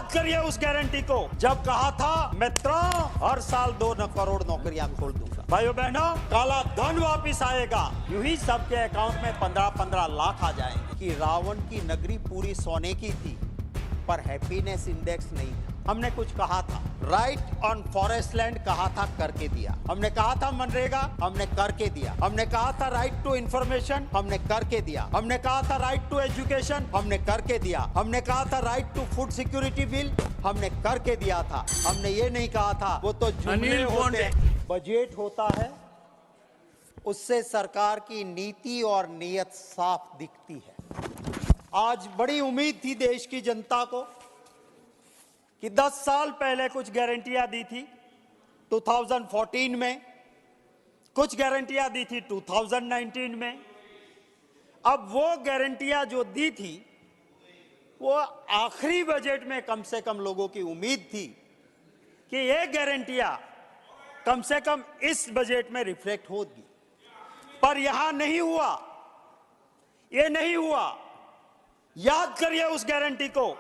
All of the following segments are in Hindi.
याद करिए उस गारंटी को जब कहा था मित्रों हर साल 2 करोड़ नौकरियां खोल दूंगा। भाइयों बहनों, काला धन वापिस आएगा, यूं ही सबके अकाउंट में 15-15 लाख आ जाएंगे। कि रावण की नगरी पूरी सोने की थी पर हैप्पीनेस इंडेक्स नहीं था। हमने कुछ कहा था, राइट ऑन फॉरेस्ट लैंड कहा था, करके दिया। हमने कहा था मनरेगा, हमने करके दिया। हमने कहा था राइट टू इंफॉर्मेशन, हमने करके दिया। हमने कहा था राइट टू एजुकेशन, हमने करके दिया। हमने कहा था right to food security bill, हमने करके दिया था। हमने ये नहीं कहा था वो तो जुमले होते हैं। बजट होता है उससे सरकार की नीति और नीयत साफ दिखती है। आज बड़ी उम्मीद थी देश की जनता को कि 10 साल पहले कुछ गारंटियां दी थी 2014 में, कुछ गारंटियां दी थी 2019 में। अब वो गारंटियां जो दी थी वो आखिरी बजट में कम से कम लोगों की उम्मीद थी कि ये गारंटियां कम से कम इस बजट में रिफ्लेक्ट होगी, पर यहां नहीं हुआ, ये नहीं हुआ। याद करिए उस गारंटी को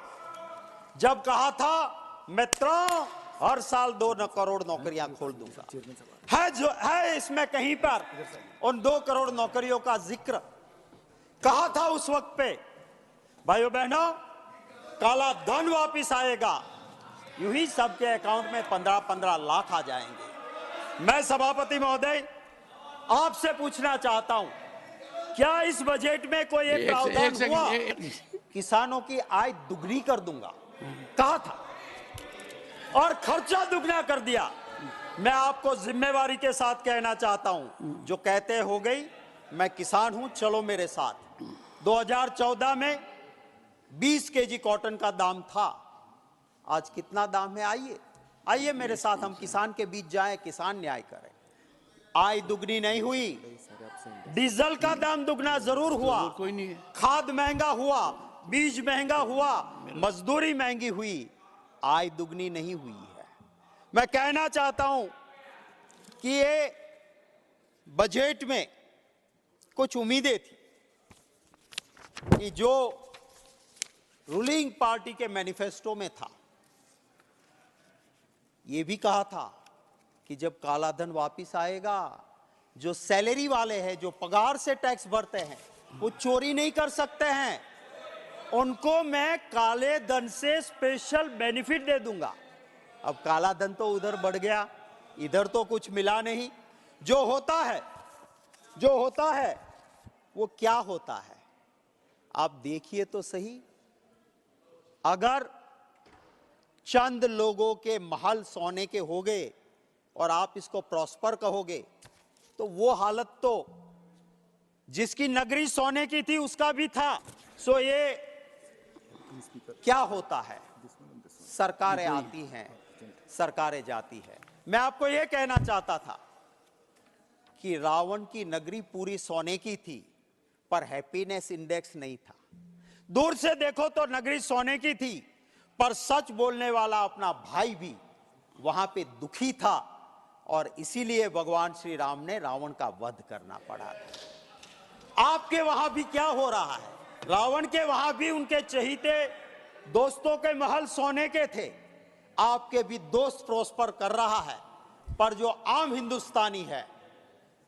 जब कहा था मित्रों हर साल 2 करोड़ नौकरियां खोल दूंगा। है इसमें कहीं पर उन 2 करोड़ नौकरियों का जिक्र कहा था उस वक्त पे। भाइयों बहनों, काला धन वापिस आएगा, यूं ही सबके अकाउंट में 15-15 लाख आ जाएंगे। मैं सभापति महोदय आपसे पूछना चाहता हूं, क्या इस बजट में कोई एक प्रावधान हुआ किसानों की आय दुगनी कर दूंगा? कहा था और खर्चा दुगना कर दिया। मैं आपको जिम्मेवारी के साथ कहना चाहता हूं, जो कहते हो गई मैं किसान हूं चलो मेरे साथ। 2014 में 20 केजी कॉटन का दाम था, आज कितना दाम है? आइए आइए मेरे साथ हम किसान के बीच जाएं, किसान न्याय करें। आय दुगनी नहीं हुई, डीजल का दाम दुगना जरूर हुआ, कोई नहीं है। खाद महंगा हुआ, बीज महंगा हुआ, मजदूरी महंगी हुई, आय दुगनी नहीं हुई है। मैं कहना चाहता हूं कि ये बजट में कुछ उम्मीदें थी कि जो रूलिंग पार्टी के मैनिफेस्टो में था, ये भी कहा था कि जब काला धन वापिस आएगा, जो सैलरी वाले हैं, जो पगार से टैक्स भरते हैं, वो चोरी नहीं कर सकते हैं, उनको मैं काले धन से स्पेशल बेनिफिट दे दूंगा। अब काला धन तो उधर बढ़ गया, इधर तो कुछ मिला नहीं। जो होता है वो क्या होता है आप देखिए तो सही। अगर चंद लोगों के महल सोने के हो गए और आप इसको प्रॉस्पर कहोगे, तो वो हालत तो जिसकी नगरी सोने की थी उसका भी था। सो ये क्या होता है, सरकारें आती हैं, सरकारें जाती है। मैं आपको यह कहना चाहता था कि रावण की नगरी पूरी सोने की थी पर हैप्पीनेस इंडेक्स नहीं था। दूर से देखो तो नगरी सोने की थी, पर सच बोलने वाला अपना भाई भी वहां पे दुखी था और इसीलिए भगवान श्री राम ने रावण का वध करना पड़ा। आपके वहां भी क्या हो रहा है? रावण के वहां भी उनके चहीते दोस्तों के महल सोने के थे, आपके भी दोस्त प्रॉस्पर कर रहा है, पर जो आम हिंदुस्तानी है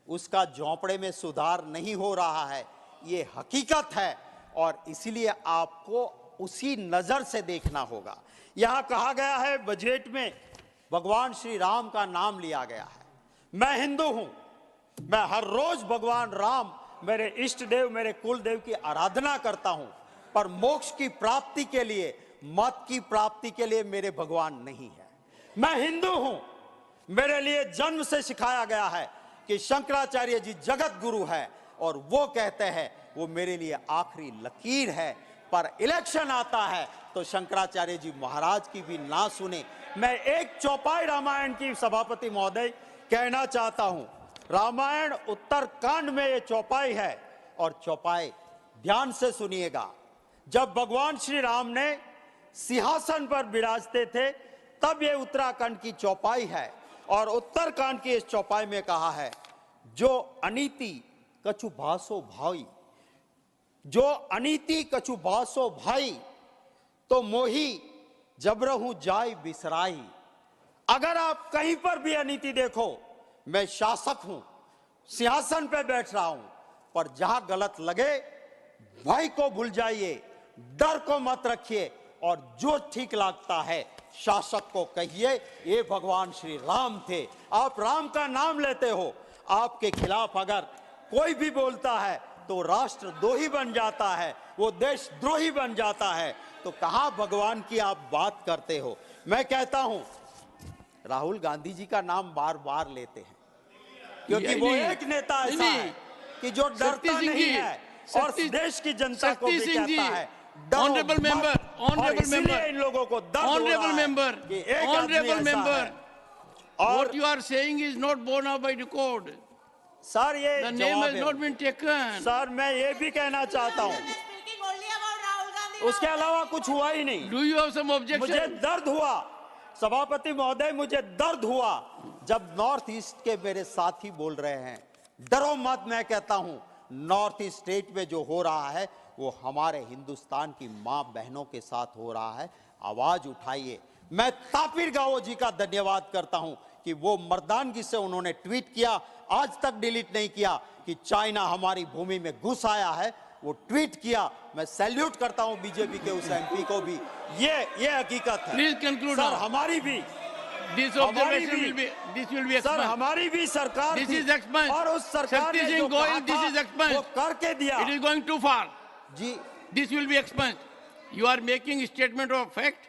उसका झोंपड़े में सुधार नहीं हो रहा है। ये हकीकत है और इसीलिए आपको उसी नजर से देखना होगा। यहां कहा गया है बजट में भगवान श्री राम का नाम लिया गया है। मैं हिंदू हूं, मैं हर रोज भगवान राम मेरे इष्ट देव, मेरे कुल देव की आराधना करता हूं, पर मोक्ष की प्राप्ति के लिए, मत की प्राप्ति के लिए मेरे भगवान नहीं है। मैं हिंदू हूं, मेरे लिए जन्म से सिखाया गया है कि शंकराचार्य जी जगत गुरु है और वो कहते हैं वो मेरे लिए आखिरी लकीर है, पर इलेक्शन आता है तो शंकराचार्य जी महाराज की भी ना सुने। मैं एक चौपाई रामायण की सभापति महोदय कहना चाहता हूं। रामायण उत्तरकांड में ये चौपाई है और चौपाई ध्यान से सुनिएगा। जब भगवान श्री राम ने सिंहासन पर विराजते थे तब ये उत्तराखंड की चौपाई है और उत्तरकांड की इस चौपाई में कहा है, जो अनीति कछु भासो भाई, जो अनीति कछु भासो भाई, तो मोही जब रहूं जाय बिसराई। अगर आप कहीं पर भी अनीति देखो, मैं शासक हूं, सिंहासन पे बैठ रहा हूं, पर जहां गलत लगे भय को भूल जाइए, डर को मत रखिए, और जो ठीक लगता है शासक को कहिए। ये भगवान श्री राम थे। आप राम का नाम लेते हो, आपके खिलाफ अगर कोई भी बोलता है तो राष्ट्रद्रोही बन जाता है, वो देशद्रोही बन जाता है। तो कहां भगवान की आप बात करते हो। मैं कहता हूं राहुल गांधी जी का नाम बार बार लेते हैं क्योंकि वो एक नेता ऐसा है कि जो डरता नहीं है और देश की जनता को भी कहता है ऑनरेबल मेंबर, इन लोगों को ऑनरेबल मेंबर, और what you are saying is not borne out by record. Sir ये The name has not been taken. Sir मैं ये भी कहना चाहता हूँ, उसके अलावा कुछ हुआ ही नहीं। Do you have some objection? मुझे दर्द हुआ सभापति महोदय, मुझे दर्द हुआ जब नॉर्थ ईस्ट के मेरे साथी बोल रहे हैं डरो मत। मैं कहता हूं नॉर्थ ईस्ट स्टेट में जो हो रहा है वो हमारे हिंदुस्तान की मां बहनों के साथ हो रहा है। आवाज उठाइए। मैं तापिर गाओ जी का धन्यवाद करता हूं कि वो मर्दानगी से उन्होंने ट्वीट किया, आज तक डिलीट नहीं किया, कि चाइना हमारी भूमि में घुस आया है। वो ट्वीट किया। मैं सैल्यूट करता हूं बीजेपी के उस एमपी को भी। ये हकीकत है। Please conclude sir now. हमारी भी This observation will be sir expunged. हमारी भी सरकार This थी, is expunged. और उस सरकार ने Shakti जो Singh Goyal, कहा this is था, expunged. वो करके दिया। It is going too far. Ji This will be expunged. You are making a statement of fact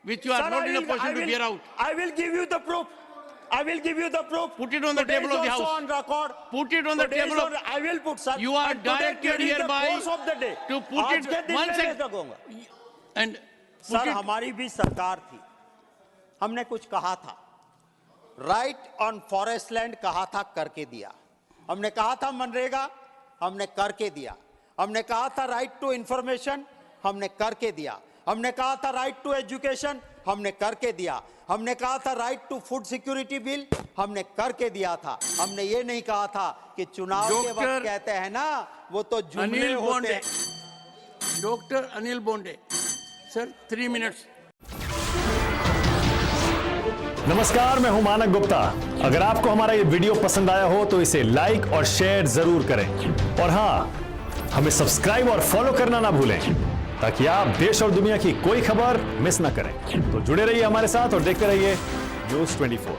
which you are Sir, not in a position to bear out. I will give you the proof. I will give you the proof. Put it on the Today table is of the also House. on record. Put it on the Today is table of. on- I will put, sir. You are And today directed during the hereby course of the day. to put आज it. के दिन One में second. मैं लगूंगा। And sir put it. हमारी भी सरकार थी, हमने कुछ कहा था। राइट ऑन फॉरेस्ट लैंड कहा था, करके दिया। हमने कहा था मनरेगा, हमने करके दिया। हमने कहा था राइट टू इंफॉर्मेशन, हमने करके दिया। हमने कहा था राइट टू एजुकेशन, हमने करके दिया। हमने कहा था right to food security bill, हमने करके दिया था। हमने ये नहीं कहा था कि चुनाव के वक्त कहते हैं ना वो तो जुमले अनिल होते बोंडे, हैं। Doctor Anil Bonde, sir 3 minutes. नमस्कार, मैं हूं मानक गुप्ता। अगर आपको हमारा ये वीडियो पसंद आया हो तो इसे लाइक और शेयर जरूर करें, और हां, हमें सब्सक्राइब और फॉलो करना ना भूलें ताकि आप देश और दुनिया की कोई खबर मिस ना करें। तो जुड़े रहिए हमारे साथ और देखते रहिए न्यूज़ 24।